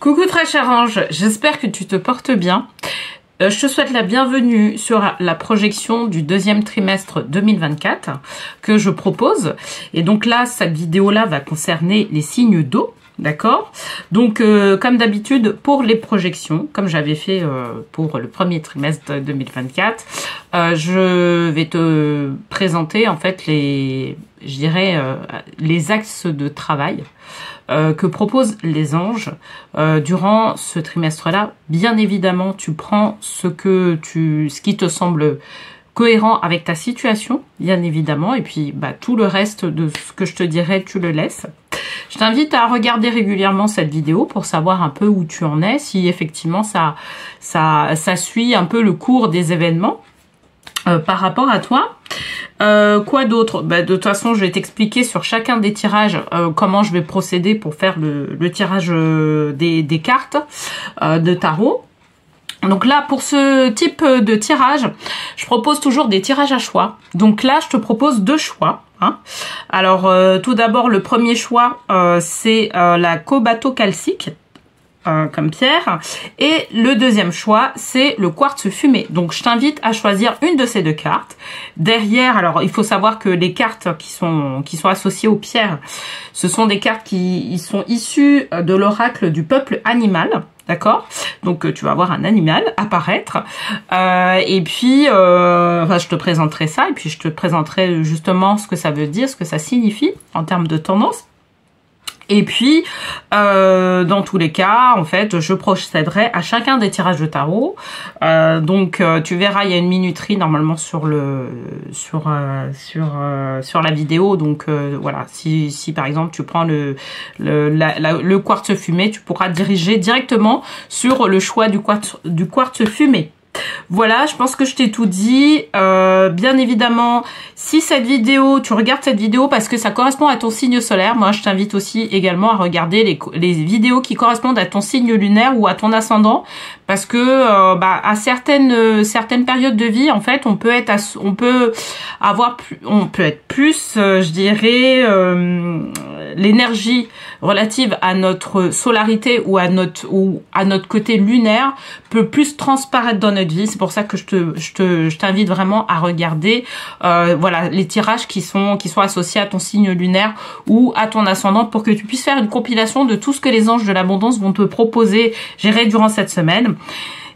Coucou très cher ange, j'espère que tu te portes bien. Je te souhaite la bienvenue sur la projection du deuxième trimestre 2024 que je propose. Et donc là, cette vidéo-là va concerner les signes d'eau. D'accord. Donc, comme d'habitude, pour les projections, comme j'avais fait pour le premier trimestre 2024, je vais te présenter en fait les axes de travail que proposent les anges durant ce trimestre-là. Bien évidemment, tu prends ce qui te semble cohérent avec ta situation, bien évidemment, et puis tout le reste de ce que je te dirai, tu le laisses. Je t'invite à regarder régulièrement cette vidéo pour savoir un peu où tu en es, si effectivement ça suit un peu le cours des événements par rapport à toi. Quoi d'autre? De toute façon, je vais t'expliquer sur chacun des tirages comment je vais procéder pour faire le tirage des cartes de tarot. Donc là, pour ce type de tirage, je propose toujours des tirages à choix. Donc là, je te propose deux choix. Alors, tout d'abord, le premier choix, c'est la Kobato calcique, comme pierre. Et le deuxième choix, c'est le quartz fumé. Donc, je t'invite à choisir une de ces deux cartes. Derrière, alors, il faut savoir que les cartes qui sont associées aux pierres, ce sont des cartes qui sont issues de l'oracle du peuple animal. D'accord? Donc, tu vas voir un animal apparaître. Et puis, je te présenterai ça. Et puis, je te présenterai justement ce que ça veut dire, ce que ça signifie en termes de tendance. Et puis, dans tous les cas, en fait, je procéderai à chacun des tirages de tarot. Donc, tu verras, il y a une minuterie normalement sur la vidéo. Donc, voilà, si par exemple tu prends le quartz fumé, tu pourras diriger directement sur le choix du quartz fumé. Voilà, je pense que je t'ai tout dit. Bien évidemment, si tu regardes cette vidéo parce que ça correspond à ton signe solaire, moi je t'invite aussi également à regarder les vidéos qui correspondent à ton signe lunaire ou à ton ascendant, parce que à certaines périodes de vie, en fait, on peut être plus, je dirais, l'énergie relative à notre solarité ou à notre côté lunaire peut plus transparaître dans notre vie. C'est pour ça que je t'invite vraiment à regarder voilà, les tirages qui sont associés à ton signe lunaire ou à ton ascendant, pour que tu puisses faire une compilation de tout ce que les anges de l'abondance vont te proposer gérer durant cette semaine.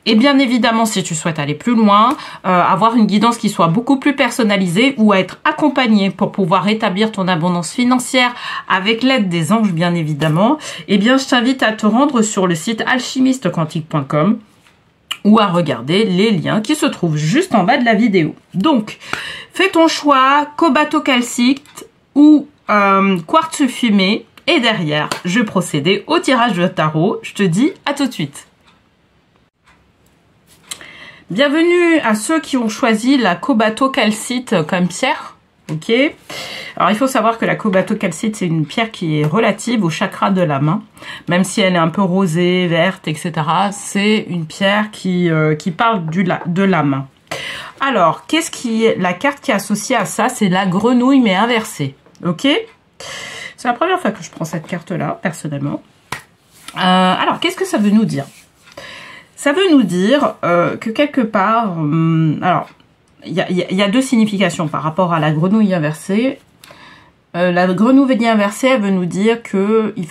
Et bien évidemment, si tu souhaites aller plus loin, avoir une guidance qui soit beaucoup plus personnalisée ou être accompagné pour pouvoir établir ton abondance financière avec l'aide des anges, bien évidemment, eh bien, je t'invite à te rendre sur le site alchimistequantique.com ou à regarder les liens qui se trouvent juste en bas de la vidéo. Donc, fais ton choix, Kobato calcique ou quartz fumé, et derrière, je vais procéder au tirage de tarot. Je te dis à tout de suite. Bienvenue à ceux qui ont choisi la Kobato calcite comme pierre. Ok. Alors, il faut savoir que la Kobato calcite, c'est une pierre qui est relative au chakra de la main. Même si elle est un peu rosée, verte, etc. C'est une pierre qui parle de la main. Alors, la carte qui est associée à ça, c'est la grenouille, mais inversée. Ok. C'est la première fois que je prends cette carte-là, personnellement. Alors, qu'est-ce que ça veut nous dire? Ça veut nous dire que quelque part, alors, il y a deux significations par rapport à la grenouille inversée. La grenouille inversée, elle veut nous dire que il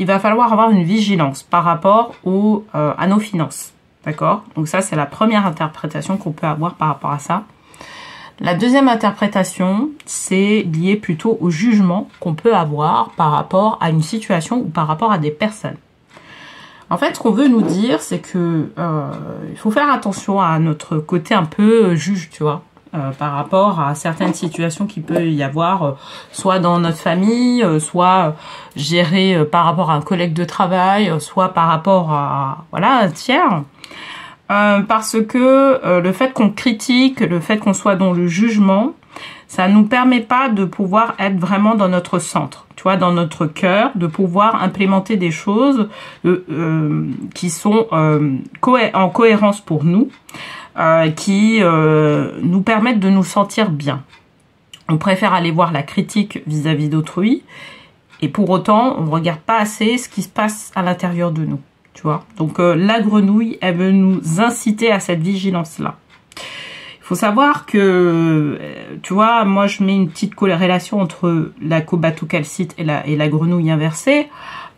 va falloir avoir une vigilance par rapport à nos finances. D'accord? Donc ça, c'est la première interprétation qu'on peut avoir par rapport à ça. La deuxième interprétation, c'est lié plutôt au jugement qu'on peut avoir par rapport à une situation ou par rapport à des personnes. En fait, ce qu'on veut nous dire, c'est que il faut faire attention à notre côté un peu juge, tu vois, par rapport à certaines situations qu'il peut y avoir, soit dans notre famille, soit gérées par rapport à un collègue de travail, soit par rapport à un tiers. Parce que le fait qu'on critique, le fait qu'on soit dans le jugement, ça nous permet pas de pouvoir être vraiment dans notre centre, tu vois, dans notre cœur, de pouvoir implémenter des choses qui sont en cohérence pour nous, qui nous permettent de nous sentir bien. On préfère aller voir la critique vis-à-vis d'autrui, et pour autant, on ne regarde pas assez ce qui se passe à l'intérieur de nous. tu vois. Donc la grenouille, elle veut nous inciter à cette vigilance-là. Il faut savoir que, tu vois, moi je mets une petite corrélation entre la cobatocalcite et la grenouille inversée,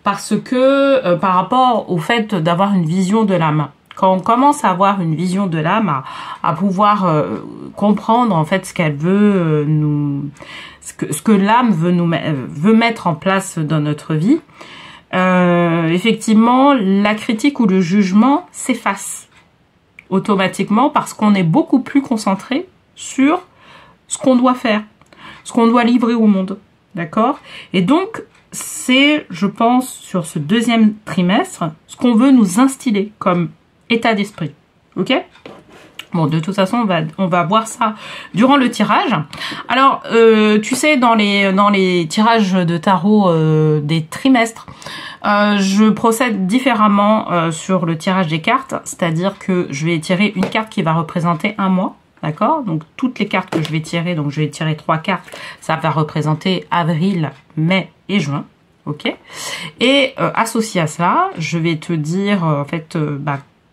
parce que par rapport au fait d'avoir une vision de l'âme. Quand on commence à avoir une vision de l'âme, à pouvoir comprendre en fait ce qu'elle veut ce que l'âme veut mettre en place dans notre vie, effectivement, la critique ou le jugement s'efface automatiquement parce qu'on est beaucoup plus concentré sur ce qu'on doit faire, ce qu'on doit livrer au monde, d'accord? Et donc, c'est, je pense, sur ce deuxième trimestre, ce qu'on veut nous instiller comme état d'esprit, ok? Bon, de toute façon, on va voir ça durant le tirage. Alors, tu sais, dans les tirages de tarot des trimestres, je procède différemment sur le tirage des cartes, c'est-à-dire que je vais tirer une carte qui va représenter un mois, d'accord? Donc, toutes les cartes que je vais tirer, donc je vais tirer 3 cartes, ça va représenter avril, mai et juin, ok? Et associé à cela, je vais te dire, en fait,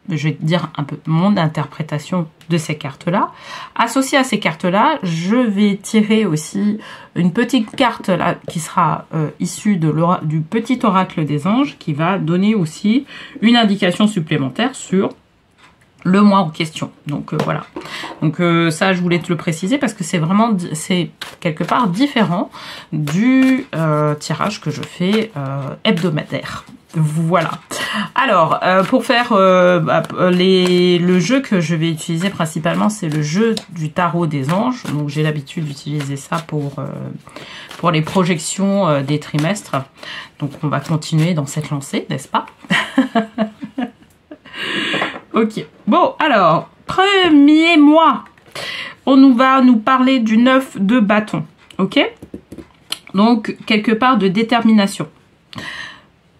je vais te dire un peu mon interprétation de ces cartes-là. Associée à ces cartes-là, je vais tirer aussi une petite carte là qui sera issue du petit oracle des anges, qui va donner aussi une indication supplémentaire sur le mois en question. Donc voilà. Donc ça, je voulais te le préciser parce que c'est vraiment, c'est quelque part différent du tirage que je fais hebdomadaire. Voilà. Alors, pour faire le jeu que je vais utiliser principalement, c'est le jeu du tarot des anges. Donc, j'ai l'habitude d'utiliser ça pour les projections des trimestres. Donc, on va continuer dans cette lancée, n'est-ce pas? Ok. Bon, alors, premier mois, on va nous parler du 9 de bâton. Ok? Donc, quelque part de détermination.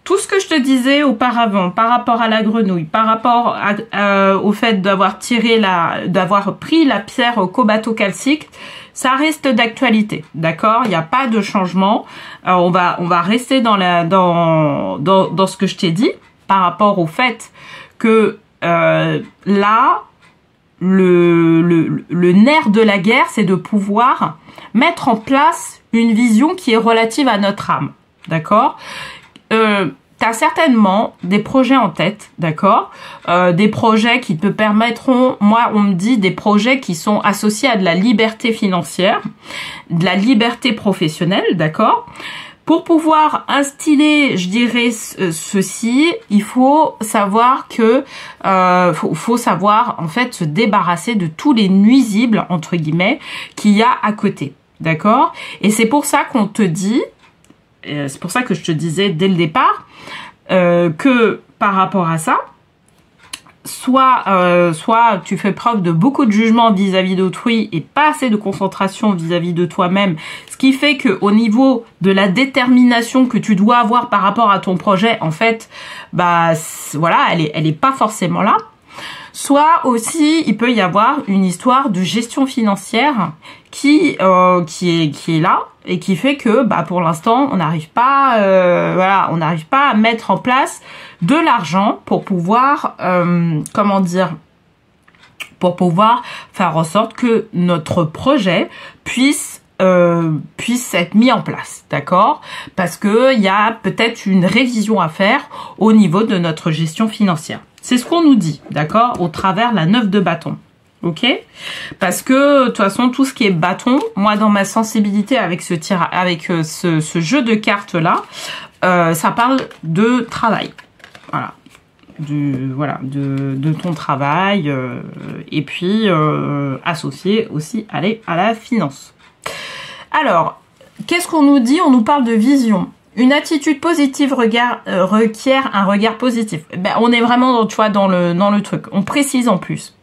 Tout ce que je te disais auparavant, par rapport à la grenouille, par rapport au fait d'avoir pris la pierre cobatocalcique, ça reste d'actualité, d'accord? Il n'y a pas de changement. On va rester dans ce que je t'ai dit, par rapport au fait que là, le nerf de la guerre, c'est de pouvoir mettre en place une vision qui est relative à notre âme, d'accord? T'as certainement des projets en tête, d'accord? Des projets qui te permettront, moi on me dit des projets qui sont associés à de la liberté financière, de la liberté professionnelle, d'accord? Pour pouvoir instiller, je dirais, ceci, il faut savoir que faut savoir en fait se débarrasser de tous les nuisibles entre guillemets qu'il y a à côté, d'accord? Et c'est pour ça qu'on te dit, c'est pour ça que je te disais dès le départ que par rapport à ça, soit tu fais preuve de beaucoup de jugement vis-à-vis d'autrui et pas assez de concentration vis-à-vis de toi-même, ce qui fait que au niveau de la détermination que tu dois avoir par rapport à ton projet, en fait, voilà, elle est pas forcément là. Soit aussi, il peut y avoir une histoire de gestion financière qui est là et qui fait que, pour l'instant, on n'arrive pas, on n'arrive pas à mettre en place de l'argent pour pouvoir, pour pouvoir faire en sorte que notre projet puisse être mis en place, d'accord? Parce que il y a peut-être une révision à faire au niveau de notre gestion financière. C'est ce qu'on nous dit, d'accord, au travers la 9 de bâton, ok? Parce que, de toute façon, tout ce qui est bâton, moi, dans ma sensibilité avec ce jeu de cartes-là, ça parle de travail, voilà. De ton travail, et puis associé aussi à la finance. Alors, qu'est-ce qu'on nous dit? On nous parle de vision. Une attitude positive requiert un regard positif. On est vraiment, tu vois, dans le truc. On précise en plus.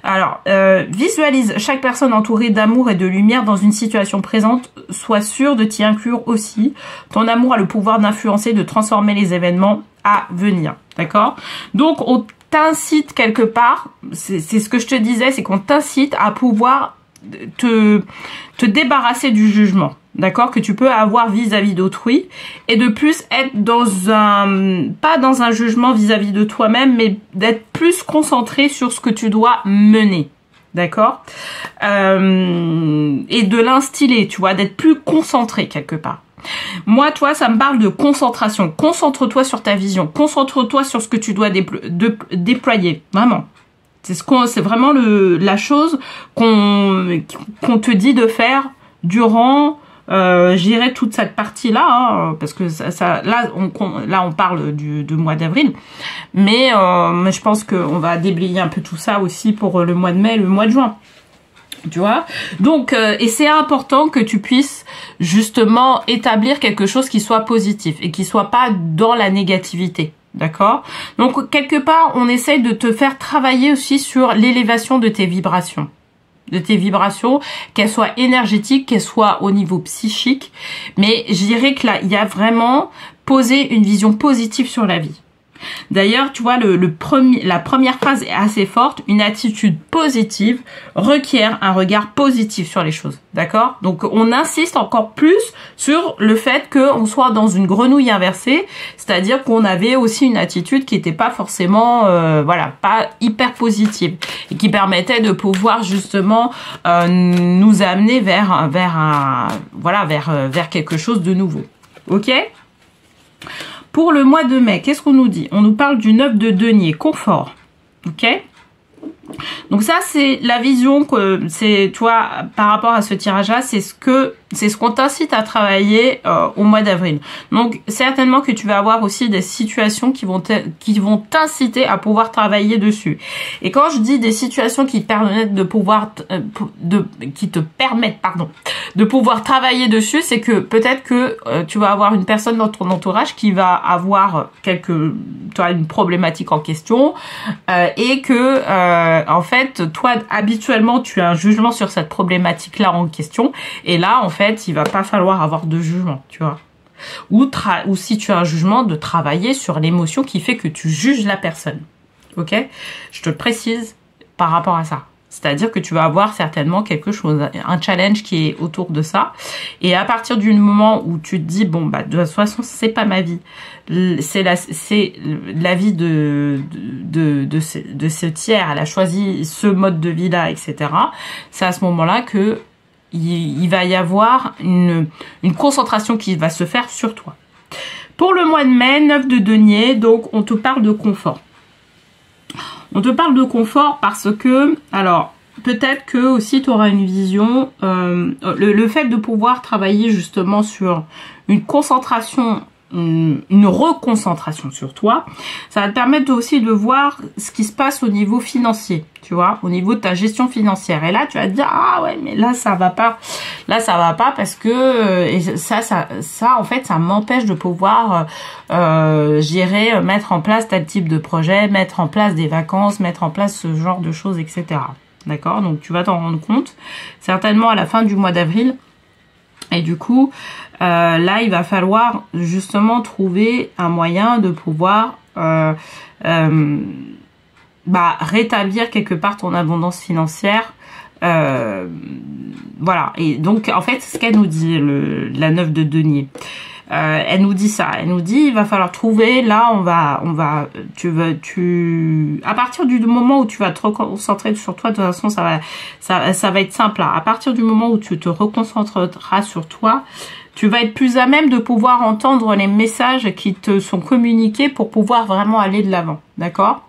Alors, visualise chaque personne entourée d'amour et de lumière dans une situation présente. Sois sûr de t'y inclure aussi. Ton amour a le pouvoir d'influencer, de transformer les événements à venir. D'accord? Donc, on t'incite quelque part, c'est ce que je te disais, c'est qu'on t'incite à pouvoir te débarrasser du jugement, d'accord, que tu peux avoir vis-à-vis d'autrui, et de plus être pas dans un jugement vis-à-vis de toi-même, mais d'être plus concentré sur ce que tu dois mener, d'accord, et de l'instiller, tu vois, d'être plus concentré quelque part. Moi, toi, ça me parle de concentration. Concentre-toi sur ta vision. Concentre-toi sur ce que tu dois déployer. Vraiment. C'est vraiment la chose qu'on te dit de faire durant, j'irai toute cette partie-là, hein, parce que là, on parle du mois d'avril. Mais je pense qu'on va déblayer un peu tout ça aussi pour le mois de mai et le mois de juin. Tu vois, donc et c'est important que tu puisses justement établir quelque chose qui soit positif et qui soit pas dans la négativité, d'accord? Donc quelque part, on essaye de te faire travailler aussi sur l'élévation de tes vibrations, qu'elles soient énergétiques, qu'elles soient au niveau psychique, mais je dirais que là, il y a vraiment posé une vision positive sur la vie. D'ailleurs, tu vois, la première phrase est assez forte. Une attitude positive requiert un regard positif sur les choses. D'accord? Donc, on insiste encore plus sur le fait qu'on soit dans une grenouille inversée. C'est-à-dire qu'on avait aussi une attitude qui n'était pas forcément, pas hyper positive. Et qui permettait de pouvoir justement nous amener vers quelque chose de nouveau. Ok? Pour le mois de mai, qu'est-ce qu'on nous dit? On nous parle du 9 de denier, confort. Ok? Donc ça, c'est la vision que c'est, tu vois, par rapport à ce tirage-là, c'est ce qu'on t'incite à travailler au mois d'avril. Donc certainement que tu vas avoir aussi des situations qui vont t'inciter à pouvoir travailler dessus. Et quand je dis des situations qui permettent de pouvoir travailler dessus, c'est que peut-être que tu vas avoir une personne dans ton entourage qui va avoir une problématique en question et que en fait, toi, habituellement, tu as un jugement sur cette problématique-là en question. Et là, en fait, il va pas falloir avoir de jugement, tu vois. Ou si tu as un jugement, de travailler sur l'émotion qui fait que tu juges la personne. Ok? Je te le précise par rapport à ça. C'est-à-dire que tu vas avoir certainement quelque chose, un challenge qui est autour de ça. Et à partir du moment où tu te dis, bon, bah, de toute façon, c'est pas ma vie. C'est la vie de ce tiers. Elle a choisi ce mode de vie-là, etc. C'est à ce moment-là que il va y avoir une concentration qui va se faire sur toi. Pour le mois de mai, 9 de denier, donc on te parle de confort. On te parle de confort parce que, alors, peut-être que aussi tu auras une vision, le fait de pouvoir travailler justement sur une concentration, une reconcentration sur toi, ça va te permettre aussi de voir ce qui se passe au niveau financier, tu vois, au niveau de ta gestion financière. Et là, tu vas te dire, ah ouais, mais là, ça va pas. Là, ça va pas parce que et ça, en fait, ça m'empêche de pouvoir, gérer, mettre en place tel type de projet, mettre en place des vacances, mettre en place ce genre de choses, etc. D'accord? Donc, tu vas t'en rendre compte, certainement à la fin du mois d'avril. Et du coup, là, il va falloir justement trouver un moyen de pouvoir rétablir quelque part ton abondance financière. Voilà. Et donc, en fait, c'est ce qu'elle nous dit, la 9 de denier. Elle nous dit ça. Elle nous dit, il va falloir trouver, là, à partir du moment où tu vas te reconcentrer sur toi, de toute façon, ça va être simple, là. À partir du moment où tu te reconcentreras sur toi, tu vas être plus à même de pouvoir entendre les messages qui te sont communiqués pour pouvoir vraiment aller de l'avant, d'accord?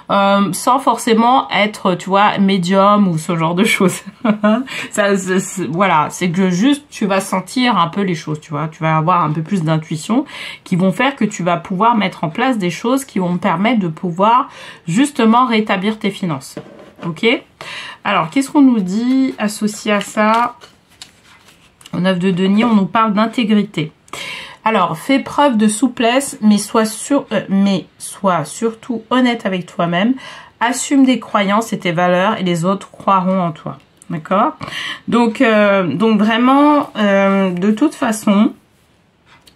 Sans forcément être, tu vois, médium ou ce genre de choses. Voilà, c'est que juste tu vas sentir un peu les choses, tu vois. Tu vas avoir un peu plus d'intuition qui vont faire que tu vas pouvoir mettre en place des choses qui vont te permettre de pouvoir justement rétablir tes finances. Ok? Alors, qu'est-ce qu'on nous dit associé à ça? Au 9 de denier, on nous parle d'intégrité. Alors, fais preuve de souplesse, mais sois surtout honnête avec toi-même. Assume des croyances et tes valeurs et les autres croiront en toi. D'accord? Donc vraiment, de toute façon,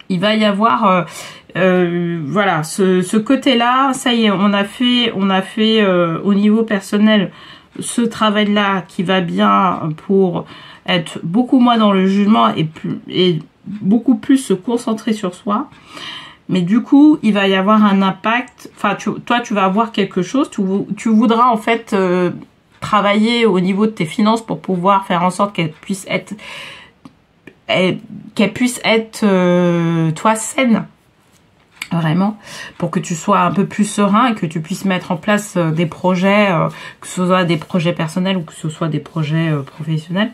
il va y avoir, voilà, ce côté-là. Ça y est, on a fait au niveau personnel ce travail-là qui va bien pour être beaucoup moins dans le jugement et beaucoup plus se concentrer sur soi. Mais du coup, il va y avoir un impact. Enfin, toi, tu vas avoir quelque chose. Tu voudras en fait travailler au niveau de tes finances pour pouvoir faire en sorte qu'elles puissent être, toi, saines. Vraiment, pour que tu sois un peu plus serein et que tu puisses mettre en place des projets, que ce soit des projets personnels ou que ce soit des projets professionnels.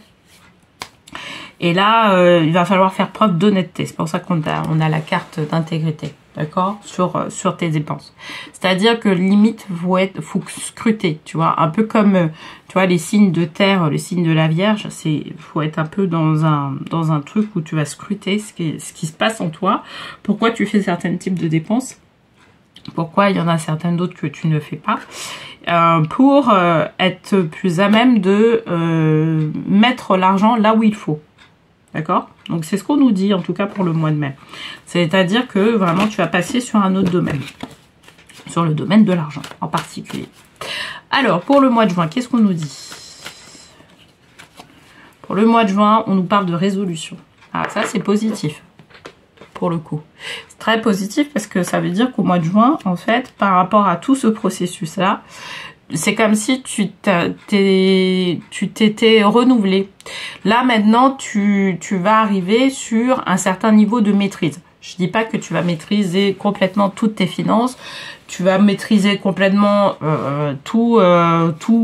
Et là, il va falloir faire preuve d'honnêteté. C'est pour ça qu'on a la carte d'intégrité, d'accord, sur tes dépenses. C'est-à-dire que limite, faut scruter, tu vois, un peu comme, tu vois, les signes de terre, les signes de la Vierge, faut être un peu dans un truc où tu vas scruter ce qui se passe en toi, pourquoi tu fais certains types de dépenses, pourquoi il y en a certaines d'autres que tu ne fais pas, pour être plus à même de mettre l'argent là où il faut. D'accord? Donc, c'est ce qu'on nous dit, en tout cas, pour le mois de mai. C'est-à-dire que, vraiment, tu vas passer sur un autre domaine. Sur le domaine de l'argent, en particulier. Alors, pour le mois de juin, qu'est-ce qu'on nous dit? Pour le mois de juin, on nous parle de résolution. Ah, ça, c'est positif, pour le coup. C'est très positif parce que ça veut dire qu'au mois de juin, en fait, par rapport à tout ce processus-là, c'est comme si tu t'étais renouvelé. Là, maintenant, tu vas arriver sur un certain niveau de maîtrise. Je dis pas que tu vas maîtriser complètement toutes tes finances. Tu vas maîtriser complètement tout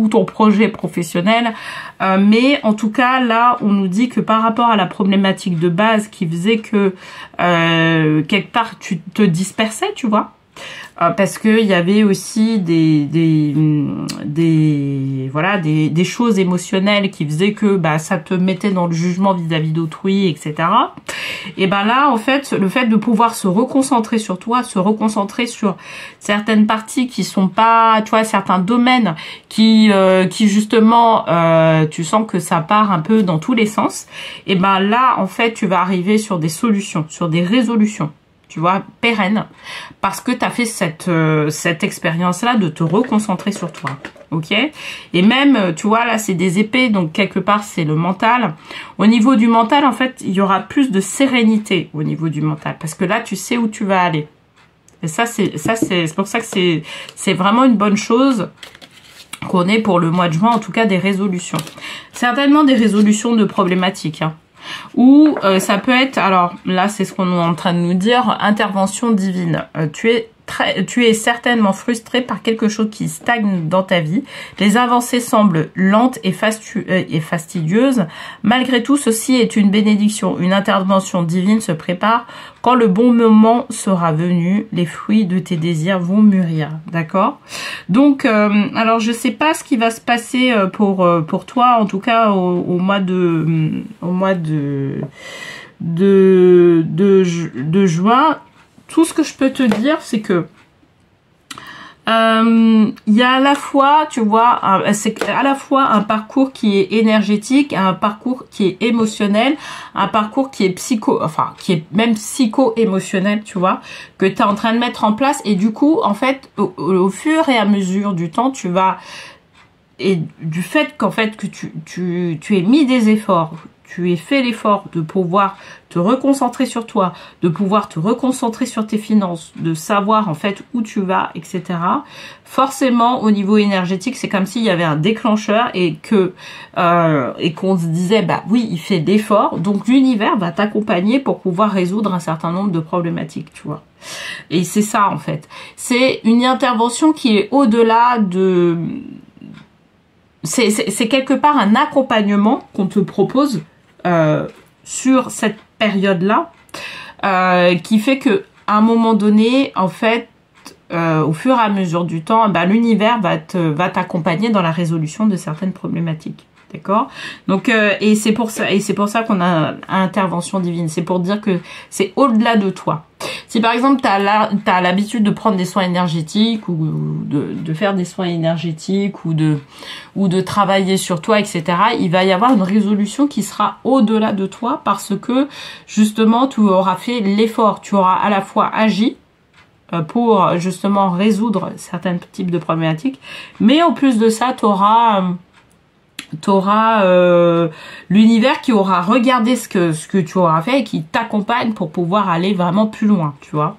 ton projet professionnel. Mais en tout cas, là, on nous dit que par rapport à la problématique de base qui faisait que quelque part, tu te dispersais, tu vois. Parce que il y avait aussi des choses émotionnelles qui faisaient que ça te mettait dans le jugement vis-à-vis d'autrui, etc. Et là, en fait, le fait de pouvoir se reconcentrer sur toi, se reconcentrer sur certaines parties qui sont pas, tu vois, certains domaines qui justement, tu sens que ça part un peu dans tous les sens. Et là, en fait, tu vas arriver sur des solutions, sur des résolutions, tu vois, pérenne, parce que tu as fait cette expérience-là de te reconcentrer sur toi, ok? Et même, tu vois, là, c'est des épées, donc quelque part, c'est le mental. Au niveau du mental, en fait, il y aura plus de sérénité au niveau du mental, parce que là, tu sais où tu vas aller. Et ça, c'est pour ça que c'est vraiment une bonne chose qu'on ait pour le mois de juin, en tout cas, des résolutions. Certainement des résolutions de problématiques, hein. Ou ça peut être, alors là c'est ce qu'on est en train de nous dire, intervention divine. Tu es certainement frustré par quelque chose qui stagne dans ta vie. Les avancées semblent lentes et fastidieuses. Malgré tout, ceci est une bénédiction. Une intervention divine se prépare. Quand le bon moment sera venu, les fruits de tes désirs vont mûrir. D'accord? Donc, alors je sais pas ce qui va se passer pour toi, en tout cas au mois de juin. Tout ce que je peux te dire, c'est que il y a à la fois, tu vois, c'est à la fois un parcours qui est énergétique, un parcours qui est émotionnel, un parcours qui est qui est même psycho-émotionnel, tu vois, que tu es en train de mettre en place. Et du coup, en fait, au fur et à mesure du temps, tu vas, et du fait qu'en fait que tu aies mis des efforts, tu aies fait l'effort de pouvoir te reconcentrer sur toi, de pouvoir te reconcentrer sur tes finances, de savoir en fait où tu vas, etc. Forcément, au niveau énergétique, c'est comme s'il y avait un déclencheur et qu'on se disait, oui, il fait d'efforts, donc l'univers va t'accompagner pour pouvoir résoudre un certain nombre de problématiques, tu vois. Et c'est ça en fait. C'est une intervention qui est au-delà de... C'est quelque part un accompagnement qu'on te propose sur cette période-là, qui fait que à un moment donné, en fait, au fur et à mesure du temps, l'univers va t'accompagner dans la résolution de certaines problématiques. D'accord? Donc, et c'est pour ça qu'on a intervention divine. C'est pour dire que c'est au-delà de toi. Si par exemple, t'as l'habitude de prendre des soins énergétiques ou de faire des soins énergétiques ou de travailler sur toi, etc., il va y avoir une résolution qui sera au-delà de toi parce que, justement, tu auras fait l'effort. Tu auras à la fois agi pour, justement, résoudre certains types de problématiques, mais en plus de ça, tu auras t'auras l'univers qui aura regardé ce que tu auras fait et qui t'accompagne pour pouvoir aller vraiment plus loin, tu vois.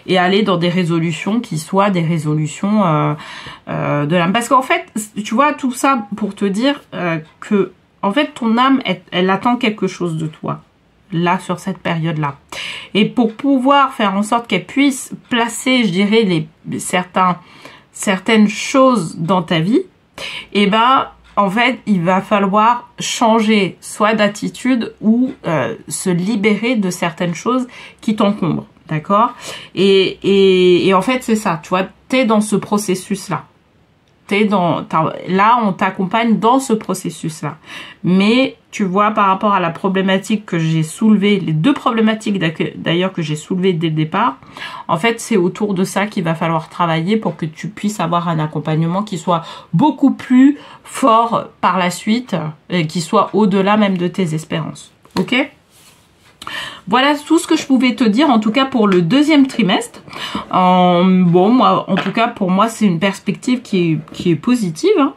Et aller dans des résolutions qui soient des résolutions de l'âme. Parce qu'en fait, tu vois, tout ça pour te dire que, en fait, ton âme, elle attend quelque chose de toi, là, sur cette période-là. Et pour pouvoir faire en sorte qu'elle puisse placer, je dirais, certaines choses dans ta vie, eh ben, en fait, il va falloir changer soit d'attitude ou se libérer de certaines choses qui t'encombrent. D'accord, et en fait, c'est ça, tu vois, t'es dans ce processus-là. Là, on t'accompagne dans ce processus-là. Mais, tu vois, par rapport à la problématique que j'ai soulevée, les deux problématiques d'ailleurs que j'ai soulevées dès le départ, en fait, c'est autour de ça qu'il va falloir travailler pour que tu puisses avoir un accompagnement qui soit beaucoup plus fort par la suite, et qui soit au-delà même de tes espérances. Ok ? Voilà tout ce que je pouvais te dire, en tout cas pour le deuxième trimestre. Bon, moi, en tout cas, pour moi, c'est une perspective qui est positive, hein,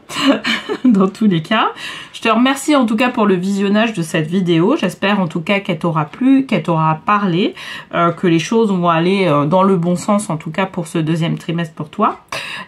dans tous les cas. Je te remercie en tout cas pour le visionnage de cette vidéo. J'espère en tout cas qu'elle t'aura plu, qu'elle t'aura parlé, que les choses vont aller dans le bon sens, en tout cas pour ce deuxième trimestre pour toi.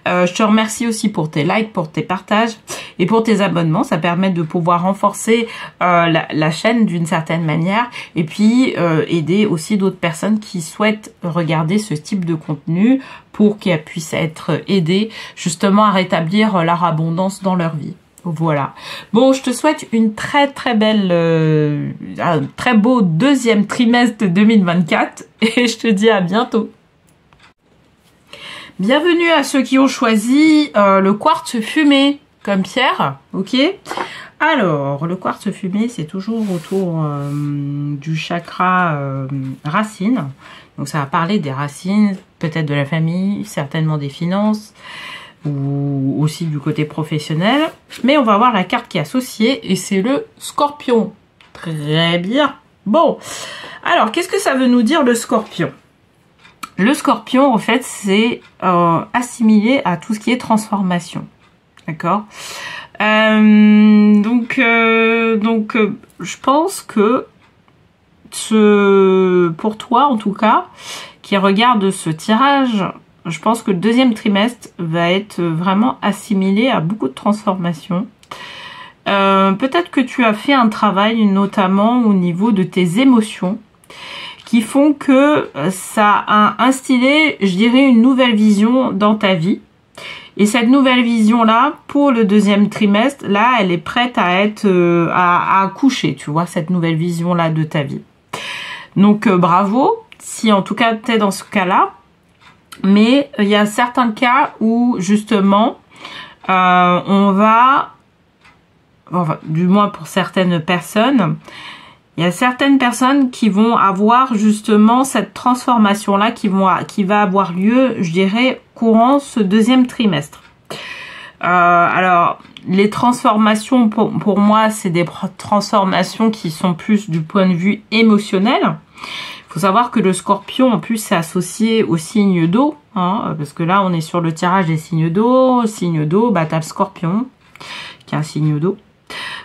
Je te remercie aussi pour tes likes, pour tes partages et pour tes abonnements. Ça permet de pouvoir renforcer la chaîne d'une certaine manière et puis aider aussi d'autres personnes qui souhaitent regarder ce type de contenu pour qu'elles puissent être aidées justement à rétablir leur abondance dans leur vie. Voilà. Bon, je te souhaite une très très belle, un très beau deuxième trimestre de 2024 et je te dis à bientôt. Bienvenue à ceux qui ont choisi le quartz fumé comme pierre, ok? Alors, le quartz fumé, c'est toujours autour du chakra racine. Donc, ça va parler des racines, peut-être de la famille, certainement des finances, ou aussi du côté professionnel. Mais on va voir la carte qui est associée, et c'est le scorpion. Très bien. Bon, alors, qu'est-ce que ça veut nous dire, le scorpion? Le scorpion, en fait, c'est assimilé à tout ce qui est transformation. D'accord? Donc, je pense que pour toi, en tout cas, qui regarde ce tirage, je pense que le deuxième trimestre va être vraiment assimilé à beaucoup de transformations. Peut-être que tu as fait un travail, notamment au niveau de tes émotions, qui font que ça a instillé, je dirais, une nouvelle vision dans ta vie. Et cette nouvelle vision-là, pour le deuxième trimestre, là, elle est prête à être à accoucher, tu vois, cette nouvelle vision-là de ta vie. Donc, bravo, si en tout cas tu es dans ce cas-là. Mais il y a certains cas où, justement, on va, enfin, du moins pour certaines personnes, il y a certaines personnes qui vont avoir justement cette transformation-là qui va avoir lieu, je dirais, courant ce deuxième trimestre. Alors, les transformations, pour moi, c'est des transformations qui sont plus du point de vue émotionnel. Il faut savoir que le scorpion, en plus, c'est associé au signe d'eau, hein, parce que là, on est sur le tirage des signes d'eau. Signe d'eau, bah, t'as le scorpion, qui est un signe d'eau.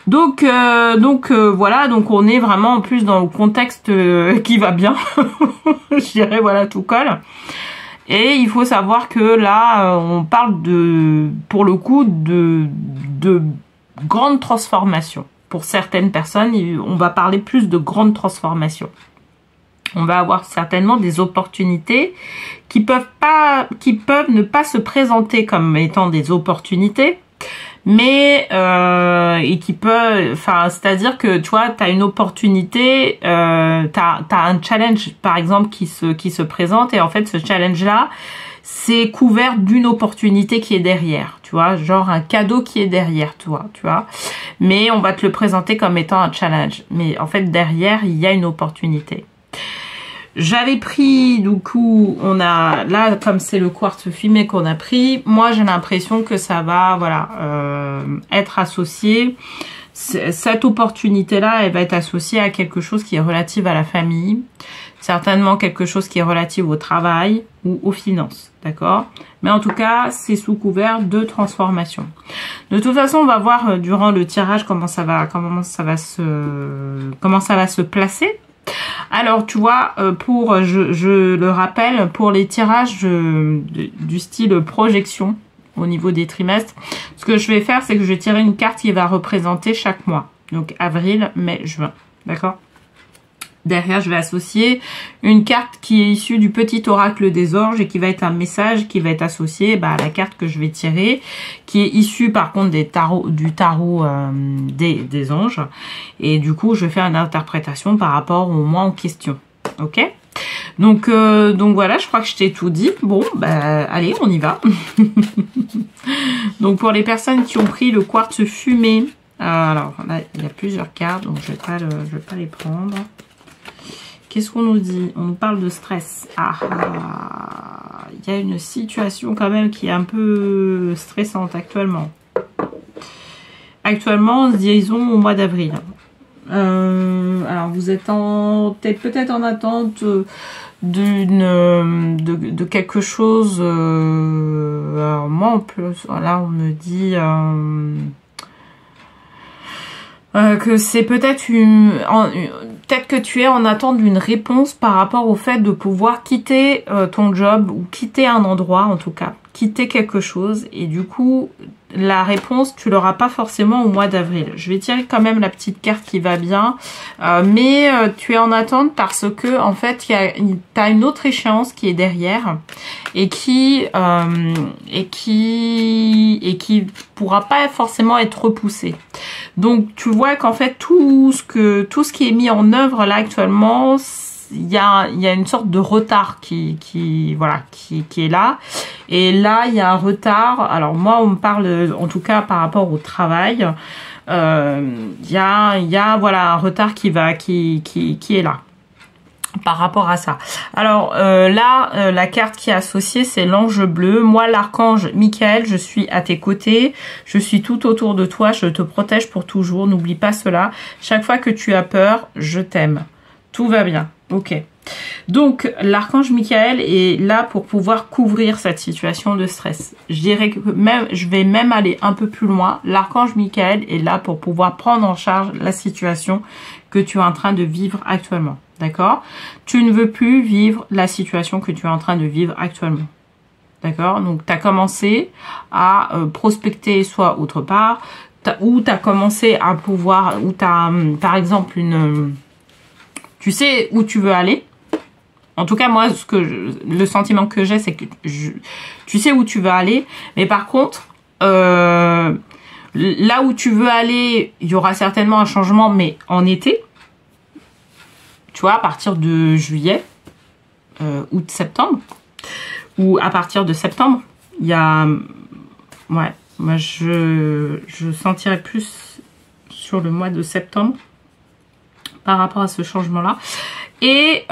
Donc voilà, donc on est vraiment en plus dans le contexte qui va bien, je dirais, voilà, tout colle. Et il faut savoir que là, on parle pour le coup, de grandes transformations. Pour certaines personnes, on va parler plus de grandes transformations. On va avoir certainement des opportunités qui peuvent ne pas se présenter comme étant des opportunités, mais et qui peut, enfin, c'est-à-dire que tu vois, t'as une opportunité, t'as un challenge par exemple qui se présente, et en fait ce challenge là c'est couvert d'une opportunité qui est derrière, tu vois, genre un cadeau qui est derrière toi, tu vois, mais on va te le présenter comme étant un challenge, mais en fait derrière il y a une opportunité. J'avais pris, du coup, on a, là, comme c'est le quartz fumé qu'on a pris, moi j'ai l'impression que ça va, voilà, être associé, cette opportunité-là, elle va être associée à quelque chose qui est relative à la famille. Certainement quelque chose qui est relatif au travail ou aux finances, d'accord? Mais en tout cas, c'est sous couvert de transformation. De toute façon, on va voir durant le tirage comment ça va se placer. Alors, tu vois, je le rappelle, pour les tirages du style projection au niveau des trimestres, ce que je vais faire, c'est que je vais tirer une carte qui va représenter chaque mois. Donc, avril, mai, juin. D'accord? Derrière, je vais associer une carte qui est issue du petit oracle des anges et qui va être un message qui va être associé à la carte que je vais tirer, qui est issue par contre du tarot des anges. Et du coup, je vais faire une interprétation par rapport au mois en question. Ok? Donc voilà, je crois que je t'ai tout dit. Bon, allez, on y va. Donc pour les personnes qui ont pris le quartz fumé, alors là, il y a plusieurs cartes, donc je vais pas les prendre. Qu'est-ce qu'on nous dit? On nous parle de stress. Il y a une situation quand même qui est un peu stressante actuellement. Actuellement, disons au mois d'avril. Alors, vous êtes peut-être en attente de quelque chose. Alors moi, là, on me dit que c'est peut-être peut-être que tu es en attente d'une réponse par rapport au fait de pouvoir quitter ton job ou quitter un endroit, en tout cas, quitter quelque chose. Et du coup, la réponse, tu l'auras pas forcément au mois d'avril. Je vais tirer quand même la petite carte qui va bien, mais tu es en attente parce que en fait, tu as une autre échéance qui est derrière et qui pourra pas forcément être repoussée. Donc tu vois qu'en fait tout ce qui est mis en œuvre là actuellement, il y a une sorte de retard qui est là. Et là, il y a un retard. Alors moi, on me parle, en tout cas par rapport au travail, il y a voilà un retard qui est là par rapport à ça. Alors là, la carte qui est associée, c'est l'ange bleu. Moi, l'archange Michael, je suis à tes côtés. Je suis tout autour de toi. Je te protège pour toujours. N'oublie pas cela. Chaque fois que tu as peur, je t'aime. Tout va bien. Ok. Donc, l'archange Michael est là pour pouvoir couvrir cette situation de stress. Je dirais que je vais même aller un peu plus loin. L'archange Michael est là pour pouvoir prendre en charge la situation que tu es en train de vivre actuellement. D'accord? Tu ne veux plus vivre la situation que tu es en train de vivre actuellement. D'accord? Donc, tu as commencé à prospecter soit autre part, ou tu as commencé à pouvoir, ou tu as, par exemple, tu sais où tu veux aller. En tout cas, moi, le sentiment que j'ai, c'est que tu sais où tu veux aller. Mais par contre, là où tu veux aller, il y aura certainement un changement, mais en été. Tu vois, à partir de juillet, août, septembre. Ou à partir de septembre, il y a... Ouais, moi, je sentirais plus sur le mois de septembre par rapport à ce changement-là. Et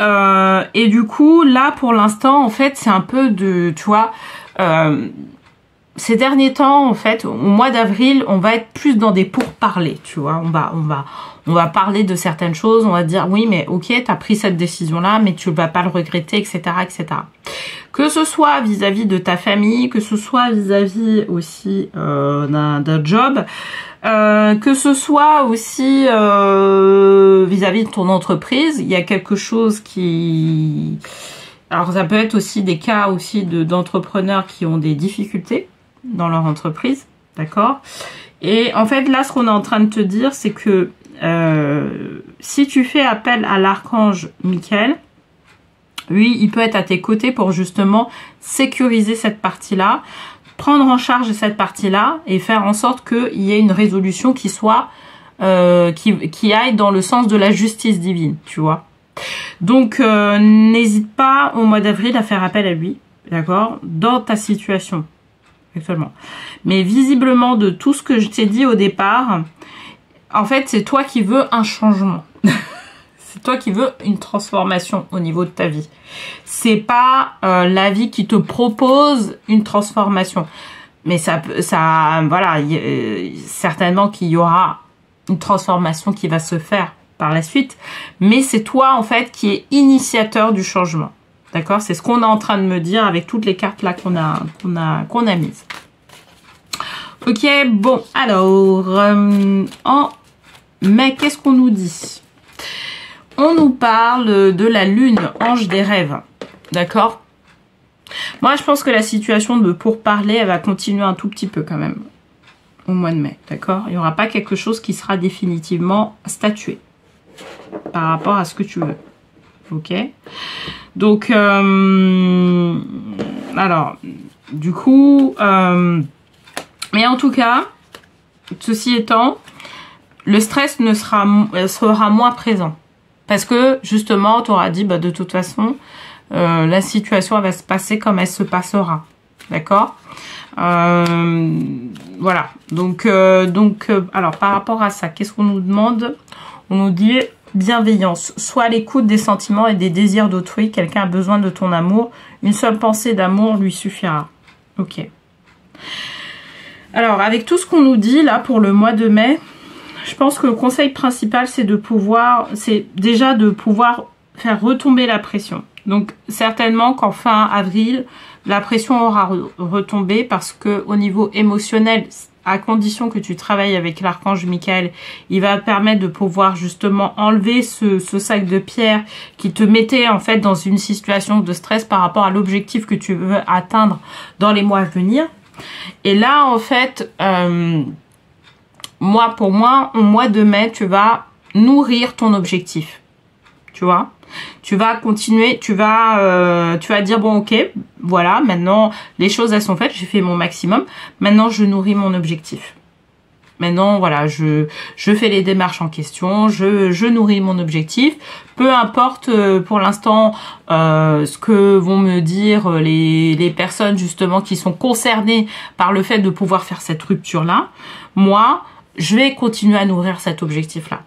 du coup, là, pour l'instant, en fait, c'est un peu de, tu vois, ces derniers temps, en fait, au mois d'avril, on va être plus dans des pourparlers, tu vois. On va parler de certaines choses, on va dire, oui, mais ok, t'as pris cette décision-là, mais tu vas pas le regretter, etc., etc. Que ce soit vis-à-vis de ta famille, que ce soit vis-à-vis aussi d'un job, que ce soit aussi vis-à-vis de ton entreprise, il y a quelque chose qui... Alors ça peut être aussi des cas aussi d'entrepreneurs qui ont des difficultés dans leur entreprise, d'accord? Et en fait là, ce qu'on est en train de te dire, c'est que si tu fais appel à l'archange Michael, lui, il peut être à tes côtés pour justement sécuriser cette partie-là, prendre en charge cette partie-là et faire en sorte qu'il y ait une résolution qui soit qui aille dans le sens de la justice divine, tu vois. Donc n'hésite pas au mois d'avril à faire appel à lui, d'accord, dans ta situation actuellement. Mais visiblement, de tout ce que je t'ai dit au départ, en fait, c'est toi qui veux un changement. C'est toi qui veux une transformation au niveau de ta vie. C'est pas la vie qui te propose une transformation. Mais voilà, certainement qu'il y aura une transformation qui va se faire par la suite, mais c'est toi en fait qui est initiateur du changement. D'accord? C'est ce qu'on est en train de me dire avec toutes les cartes là qu'on a mises. Ok, bon, alors, en mai, qu'est-ce qu'on nous dit? On nous parle de la lune, ange des rêves. D'accord? Moi, je pense que la situation de pourparler, elle va continuer un tout petit peu quand même au mois de mai. D'accord? Il n'y aura pas quelque chose qui sera définitivement statué par rapport à ce que tu veux. Ok? Donc, alors, du coup, mais en tout cas, ceci étant, le stress sera moins présent. Parce que, justement, tu auras dit, bah, de toute façon, la situation elle va se passer comme elle se passera. D'accord? Voilà. Donc, alors, par rapport à ça, qu'est-ce qu'on nous demande? On nous dit bienveillance. Sois à l'écoute des sentiments et des désirs d'autrui. Quelqu'un a besoin de ton amour. Une seule pensée d'amour lui suffira. Ok. Alors, avec tout ce qu'on nous dit, là, pour le mois de mai, je pense que le conseil principal, c'est déjà de pouvoir faire retomber la pression. Donc, certainement qu'en fin avril, la pression aura retombé parce que au niveau émotionnel, à condition que tu travailles avec l'archange Michael, il va te permettre de pouvoir justement enlever ce sac de pierre qui te mettait en fait dans une situation de stress par rapport à l'objectif que tu veux atteindre dans les mois à venir. Et là, en fait, pour moi, au mois de mai, tu vas nourrir ton objectif. Tu vois? Tu vas continuer, tu vas dire, bon, ok, voilà, maintenant, les choses, elles sont faites, j'ai fait mon maximum. Maintenant, je nourris mon objectif. Maintenant, voilà, je fais les démarches en question, je nourris mon objectif. Peu importe pour l'instant ce que vont me dire les personnes justement qui sont concernées par le fait de pouvoir faire cette rupture-là. Moi, je vais continuer à nourrir cet objectif-là.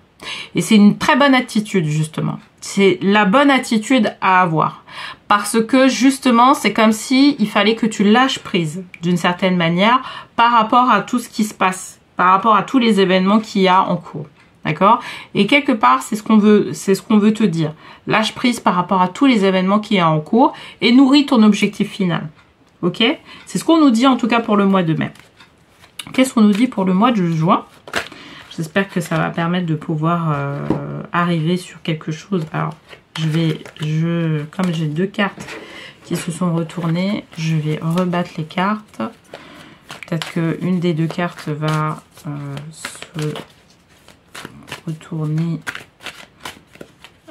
Et c'est une très bonne attitude justement. C'est la bonne attitude à avoir. Parce que justement, c'est comme si il fallait que tu lâches prise d'une certaine manière par rapport à tout ce qui se passe. Par rapport à tous les événements qu'il y a en cours. D'accord? Et quelque part, c'est ce qu'on veut te dire. Lâche prise par rapport à tous les événements qu'il y a en cours et nourris ton objectif final. Ok? C'est ce qu'on nous dit en tout cas pour le mois de mai. Qu'est-ce qu'on nous dit pour le mois de juin? J'espère que ça va permettre de pouvoir arriver sur quelque chose. Alors, comme j'ai deux cartes qui se sont retournées, je vais rebattre les cartes. Peut-être qu'une des deux cartes va se retourner.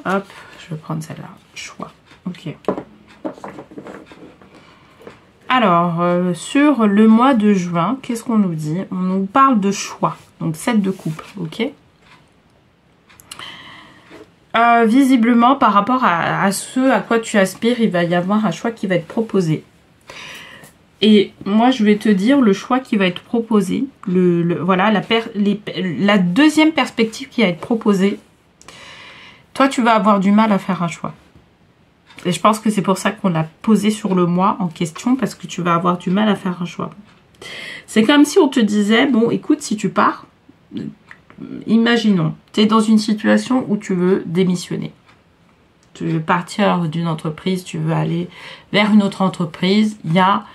Hop, je vais prendre celle-là. Choix. Ok. Alors, sur le mois de juin, qu'est-ce qu'on nous dit? On nous parle de choix. Donc, 7 de coupe. Ok. Visiblement, par rapport à ce à quoi tu aspires, il va y avoir un choix qui va être proposé. Et moi, je vais te dire le choix qui va être proposé. Voilà, la deuxième perspective qui va être proposée. Toi, tu vas avoir du mal à faire un choix. Et je pense que c'est pour ça qu'on l'a posé sur le mois en question, parce que tu vas avoir du mal à faire un choix. C'est comme si on te disait, bon, écoute, si tu pars, imaginons, tu es dans une situation où tu veux démissionner. Tu veux partir d'une entreprise, tu veux aller vers une autre entreprise, il y a...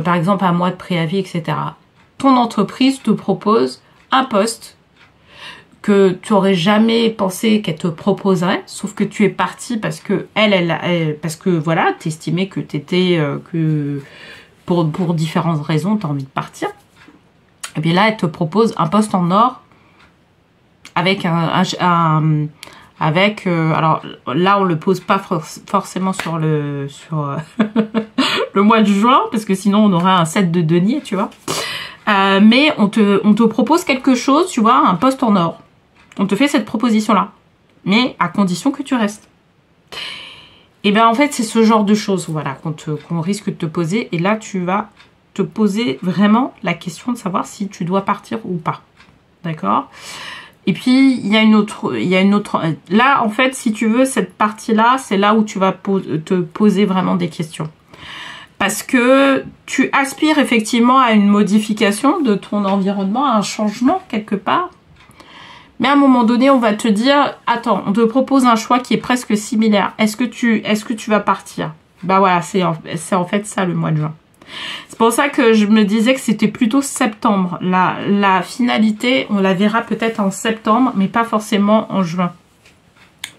par exemple, un mois de préavis, etc. Ton entreprise te propose un poste que tu n'aurais jamais pensé qu'elle te proposerait, sauf que tu es parti parce que parce que voilà, tu estimais que tu étais, que pour différentes raisons, tu as envie de partir. Et bien là, elle te propose un poste en or avec alors là, on le pose pas forcément sur le mois de juin, parce que sinon on aura un 7 de denier, tu vois. Mais on te propose quelque chose, tu vois, un poste en or. On te fait cette proposition-là, mais à condition que tu restes. Et bien en fait, c'est ce genre de choses, voilà, qu'on risque de te poser. Et là, tu vas te poser vraiment la question de savoir si tu dois partir ou pas. D'accord ? Et puis, il y a une autre... Là, en fait, si tu veux, cette partie-là, c'est là où tu vas te poser vraiment des questions. Parce que tu aspires effectivement à une modification de ton environnement, à un changement quelque part. Mais à un moment donné, on va te dire, attends, on te propose un choix qui est presque similaire. Est-ce que tu vas partir? Bah voilà, c'est en fait ça le mois de juin. C'est pour ça que je me disais que c'était plutôt septembre. La finalité, on la verra peut-être en septembre, mais pas forcément en juin.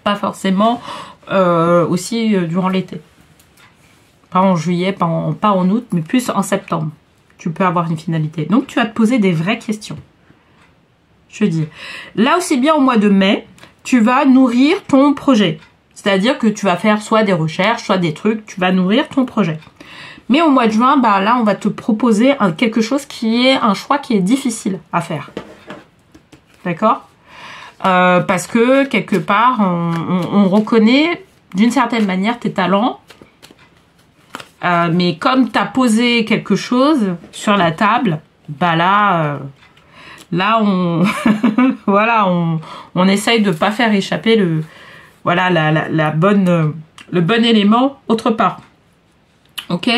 Pas forcément aussi durant l'été. Pas en juillet, pas en août, mais plus en septembre. Tu peux avoir une finalité. Donc, tu vas te poser des vraies questions. Je dis. Là aussi bien au mois de mai, tu vas nourrir ton projet. C'est-à-dire que tu vas faire soit des recherches, soit des trucs. Tu vas nourrir ton projet. Mais au mois de juin, bah là, on va te proposer quelque chose qui est un choix qui est difficile à faire. D'accord ? Parce que, quelque part, on reconnaît d'une certaine manière tes talents. Mais comme tu as posé quelque chose sur la table, bah là, voilà, on essaye de pas faire échapper le bon élément autre part. Ok?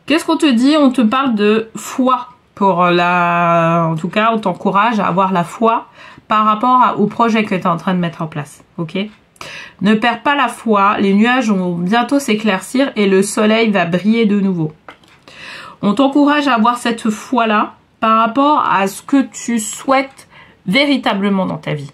Qu'est-ce qu'on te dit? On te parle de foi en tout cas, on t'encourage à avoir la foi par rapport au projet que tu es en train de mettre en place. Ok? Ne perds pas la foi, les nuages vont bientôt s'éclaircir et le soleil va briller de nouveau. On t'encourage à avoir cette foi-là par rapport à ce que tu souhaites véritablement dans ta vie.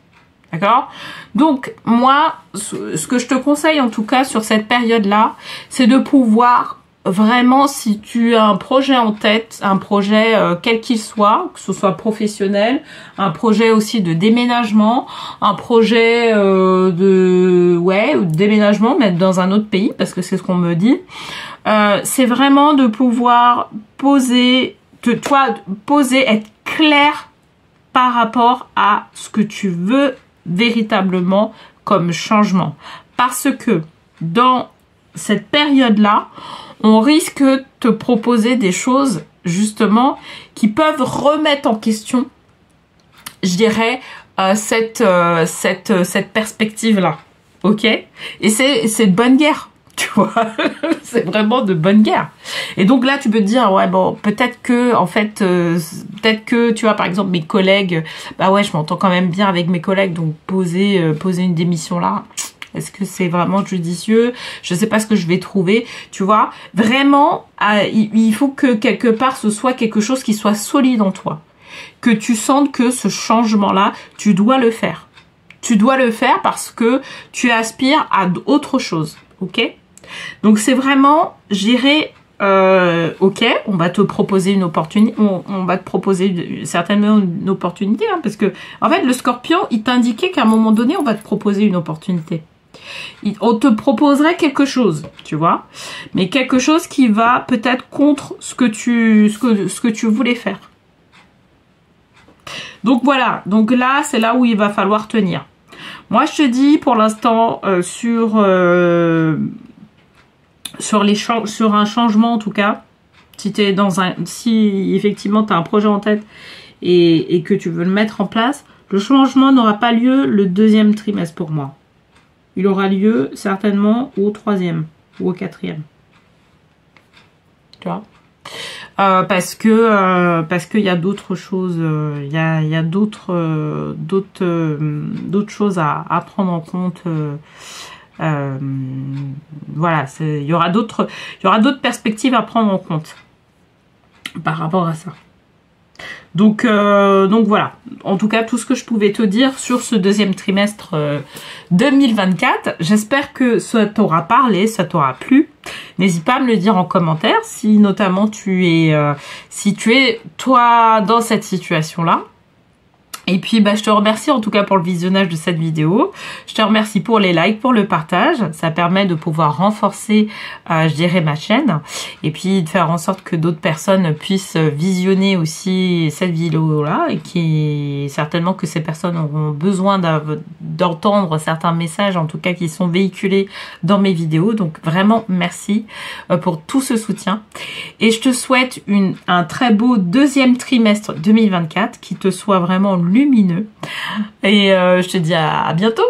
D'accord? Donc, moi, ce que je te conseille en tout cas sur cette période-là, c'est de pouvoir vraiment, si tu as un projet en tête, un projet quel qu'il soit, que ce soit professionnel, un projet aussi de déménagement, un projet de déménagement, mais dans un autre pays, parce que c'est ce qu'on me dit, c'est vraiment de pouvoir être clair par rapport à ce que tu veux véritablement comme changement. Parce que dans cette période-là, on risque de te proposer des choses, justement, qui peuvent remettre en question, je dirais, cette perspective-là. Ok? Et c'est de bonne guerre, tu vois. C'est vraiment de bonne guerre. Et donc là, tu peux te dire, ouais, bon, peut-être que, en fait, tu vois, par exemple, mes collègues, bah ouais, je m'entends quand même bien avec mes collègues, donc poser une démission là, est-ce que c'est vraiment judicieux? Je sais pas ce que je vais trouver. Tu vois, vraiment, il faut que quelque part, ce soit quelque chose qui soit solide en toi. Que tu sentes que ce changement-là, tu dois le faire. Tu dois le faire parce que tu aspires à autre chose. Ok? Donc, c'est vraiment, j'irai, ok, on va te proposer une opportunité. On va te proposer certainement une opportunité. Hein, parce que, en fait, le Scorpion, il t'indiquait qu'à un moment donné, on va te proposer une opportunité. On te proposerait quelque chose, tu vois, mais quelque chose qui va peut-être contre ce que tu voulais faire. Donc voilà, donc là, c'est là où il va falloir tenir. Moi, je te dis pour l'instant sur un changement en tout cas, si effectivement tu as un projet en tête et que tu veux le mettre en place, le changement n'aura pas lieu le deuxième trimestre pour moi. Il aura lieu certainement au 3e ou au 4e. Tu vois, parce qu'il y a d'autres choses, il y a d'autres choses à prendre en compte. Voilà, il y aura d'autres perspectives à prendre en compte par rapport à ça. Donc voilà, en tout cas tout ce que je pouvais te dire sur ce deuxième trimestre 2024. J'espère que ça t'aura parlé, ça t'aura plu. N'hésite pas à me le dire en commentaire si notamment tu es toi dans cette situation-là. Et puis, bah, je te remercie en tout cas pour le visionnage de cette vidéo. Je te remercie pour les likes, pour le partage. Ça permet de pouvoir renforcer, je dirais, ma chaîne. Et puis, de faire en sorte que d'autres personnes puissent visionner aussi cette vidéo-là. Et certainement que ces personnes auront besoin d'entendre certains messages, en tout cas, qui sont véhiculés dans mes vidéos. Donc, vraiment, merci pour tout ce soutien. Et je te souhaite un très beau deuxième trimestre 2024 qui te soit vraiment lumineux. Et je te dis à bientôt.